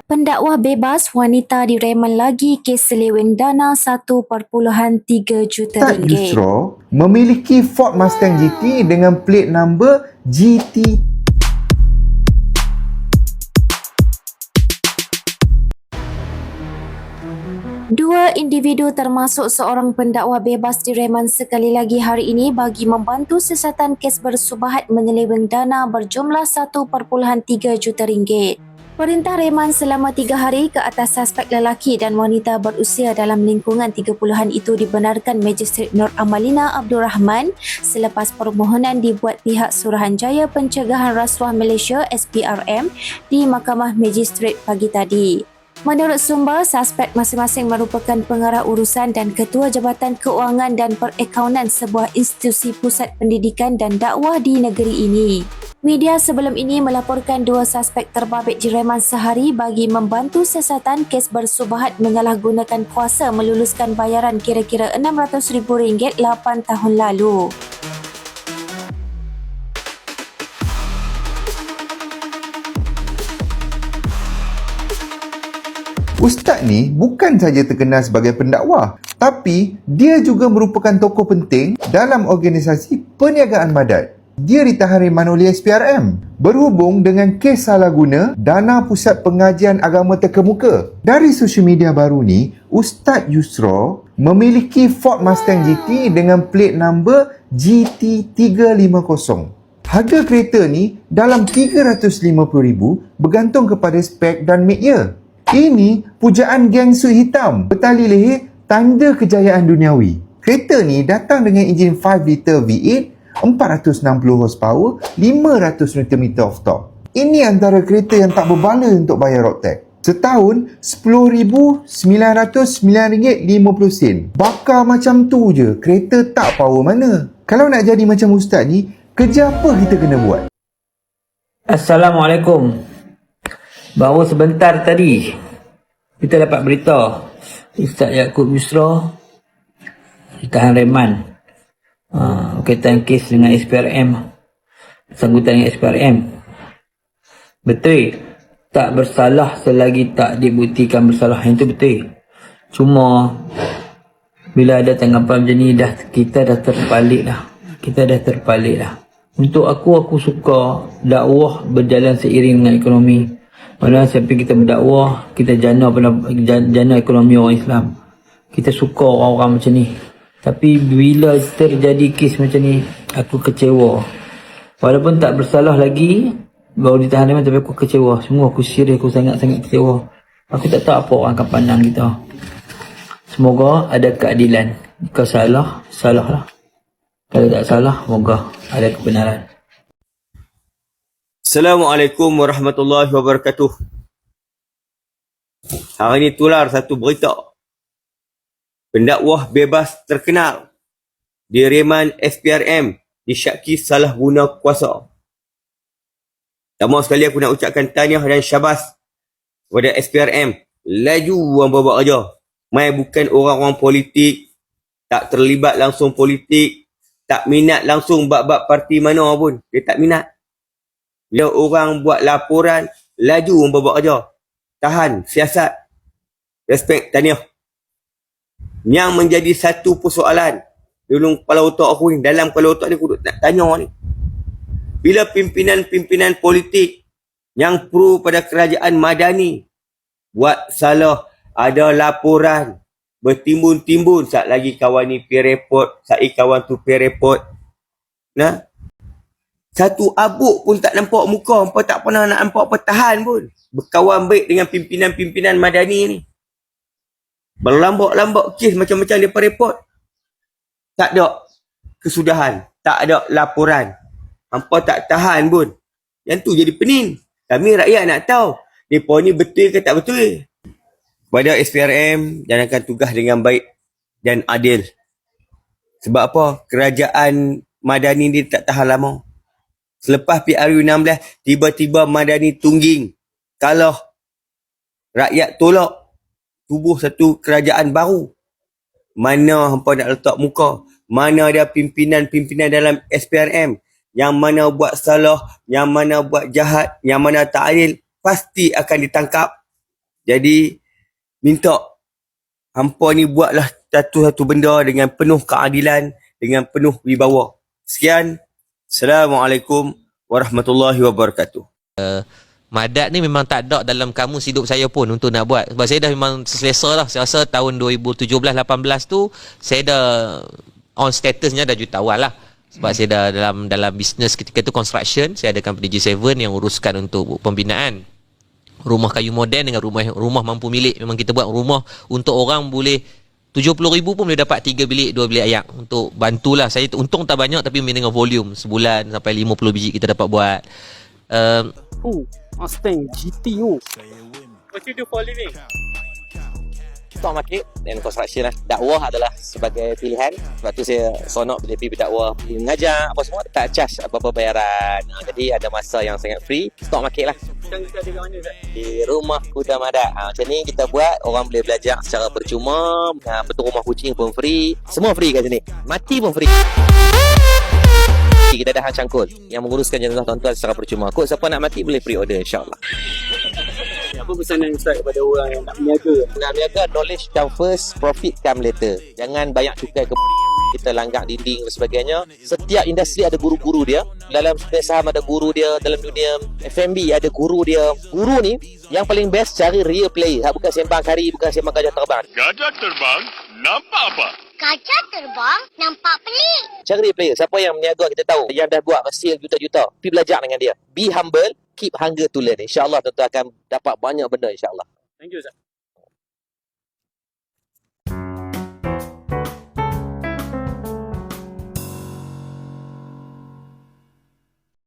Pendakwa bebas wanita direman lagi kes seleweng dana 1.3 juta Ustaz ringgit. Yusra memiliki Ford Mustang GT dengan plate number GT. Dua individu termasuk seorang pendakwa bebas direman sekali lagi hari ini bagi membantu siasatan kes bersubahat menyeleweng dana berjumlah 1.3 juta ringgit. Perintah reman selama 3 hari ke atas suspek lelaki dan wanita berusia dalam lingkungan 30-an itu dibenarkan Magistrate Nur Amalina Abdul Rahman selepas permohonan dibuat pihak Suruhanjaya Pencegahan Rasuah Malaysia SPRM di Mahkamah Magistrate pagi tadi. Menurut sumber, suspek masing-masing merupakan pengarah urusan dan ketua Jabatan Keuangan dan Perakaunan sebuah institusi pusat pendidikan dan dakwah di negeri ini. Media sebelum ini melaporkan dua suspek terbabit direman sehari bagi membantu siasatan kes bersubahat menyalahgunakan kuasa meluluskan bayaran kira-kira RM600,000 8 tahun lalu. Ustaz ni bukan saja terkenal sebagai pendakwa, tapi dia juga merupakan tokoh penting dalam organisasi perniagaan Madat. Dia ditahan reman oleh SPRM berhubung dengan kes salah guna dana Pusat Pengajian Agama Terkemuka. Dari sosial media baru ni, Ustaz Yusra memiliki Ford Mustang GT dengan plate number GT350. Harga kereta ni dalam RM350,000 bergantung kepada spek dan make-nya. Ini pujaan geng suit hitam bertali leher tanda kejayaan duniawi. Kereta ni datang dengan enjin 5 liter V8, 460 horsepower, 500 Nm of torque. Ini antara kereta yang tak berbala untuk bayar road tax. Setahun RM10,909.50. Bakar macam tu je, kereta tak power mana. Kalau nak jadi macam Ustaz ni, kerja apa kita kena buat? Assalamualaikum. Baru sebentar tadi kita dapat berita Ustaz Yaakob Yusra ditahan reman berkaitan kes dengan SPRM, sanggutan dengan SPRM. Betul, tak bersalah selagi tak dibuktikan bersalah. Itu betul. Cuma bila ada tanggapan macam ni, kita dah terpalit dah. Untuk aku suka dakwah berjalan seiring dengan ekonomi. Mana sampai kita berdakwah, kita jana ekonomi orang Islam. Kita suka orang-orang macam ni. Tapi bila terjadi kes macam ni, aku kecewa. Walaupun tak bersalah lagi, baru ditahan reman, tapi aku kecewa. Semua aku serius, aku sangat-sangat kecewa. Aku tak tahu apa orang akan pandang kita. Semoga ada keadilan. Jika salah, salahlah. Kalau tak salah, moga ada kebenaran. Assalamualaikum warahmatullahi wabarakatuh. Hari ini tular satu berita. Pendakwah bebas terkenal direman SPRM disyaki salah guna kuasa. Pertama sekali aku nak ucapkan tahniah dan syabas kepada SPRM. Laju orang bawa kerja. Mai bukan orang-orang politik, tak terlibat langsung politik, tak minat langsung bab-bab parti mana pun. Dia tak minat. Bila orang buat laporan, laju orang bawa kerja. Tahan, siasat. Respect, tahniah. Yang menjadi satu persoalan dalam kepala otak aku ni, aku nak tanya ni. Bila pimpinan-pimpinan politik yang pro pada kerajaan Madani buat salah, ada laporan, bertimbun-timbun, sat lagi kawan ni pergi report, sat kawan tu pergi report. Nah, satu abuk pun tak nampak muka, hampa tak pernah nak nampak pertahan pun. Berkawan baik dengan pimpinan-pimpinan Madani ni. Berlambak-lambak kes macam-macam dia report. Tak ada kesudahan, tak ada laporan. Hampa tak tahan pun. Yang tu jadi pening. Kami rakyat nak tahu, mereka ni betul ke tak betul. Kepada SPRM, jalankan tugas dengan baik dan adil. Sebab apa? Kerajaan Madani ni tak tahan lama. Selepas PRU 16, tiba-tiba Madani tungging. Kalah. Rakyat tolak. Tubuh satu kerajaan baru. Mana hampa nak letak muka? Mana ada pimpinan-pimpinan dalam SPRM? Yang mana buat salah, yang mana buat jahat, yang mana tak adil? pasti akan ditangkap. Jadi minta hampa ni buatlah satu-satu benda dengan penuh keadilan, dengan penuh wibawa. Sekian. Assalamualaikum warahmatullahi wabarakatuh. Madat ni memang tak ada dalam kamus hidup saya pun untuk nak buat. Sebab saya dah memang selesa lah. Saya rasa tahun 2017-18 tu saya dah on statusnya dah jutawan lah. Sebab saya dah dalam bisnes ketika tu construction. Saya ada company G7 yang uruskan untuk pembinaan rumah kayu moden dengan rumah mampu milik. Memang kita buat rumah untuk orang boleh 70,000 pun boleh dapat 3 bilik 2 bilik ayak untuk bantulah. Saya untung tak banyak tapi dengan volume sebulan sampai 50 biji kita dapat buat. Mustang GTO. What you do for a living? Stock market dan construction lah. Dakwah adalah sebagai pilihan. Sebab tu saya sonok bila pergi berdakwah, pergi mengajar, apa semua tak charge apa-apa bayaran. Jadi ada masa yang sangat free. Stock market lah. Sekarang kita ada kat mana, Ustaz? Di rumah kuda madat. Macam ni kita buat, orang boleh belajar secara percuma. Betul, rumah kucing pun free. Semua free kat sini. Mati pun free. Kita ada Hang Cangkul yang menguruskan jenazah tuan-tuan secara percuma. Kod siapa nak mati boleh pre-order, insyaAllah. Apa pesanan Ustaz kepada orang yang nak berniaga? Nak berniaga, knowledge come first, profit come later. Jangan banyak cukai ke kita langgar dinding dan sebagainya. Setiap industri ada guru-guru dia. Dalam dunia saham ada guru dia. Dalam dunia F&B ada guru dia. Guru ni yang paling best cari real player. Bukan sembang kari, bukan sembang gajah terbang. Gajah terbang nampak apa? Gajah terbang nampak pelik. Cari real player. Siapa yang berniaga kita tahu. Yang dah buat hasil juta-juta. Pergi belajar dengan dia. Be humble, keep hunger to learn. InsyaAllah tuan-tuan akan dapat banyak benda insyaAllah. Thank you, Ustaz.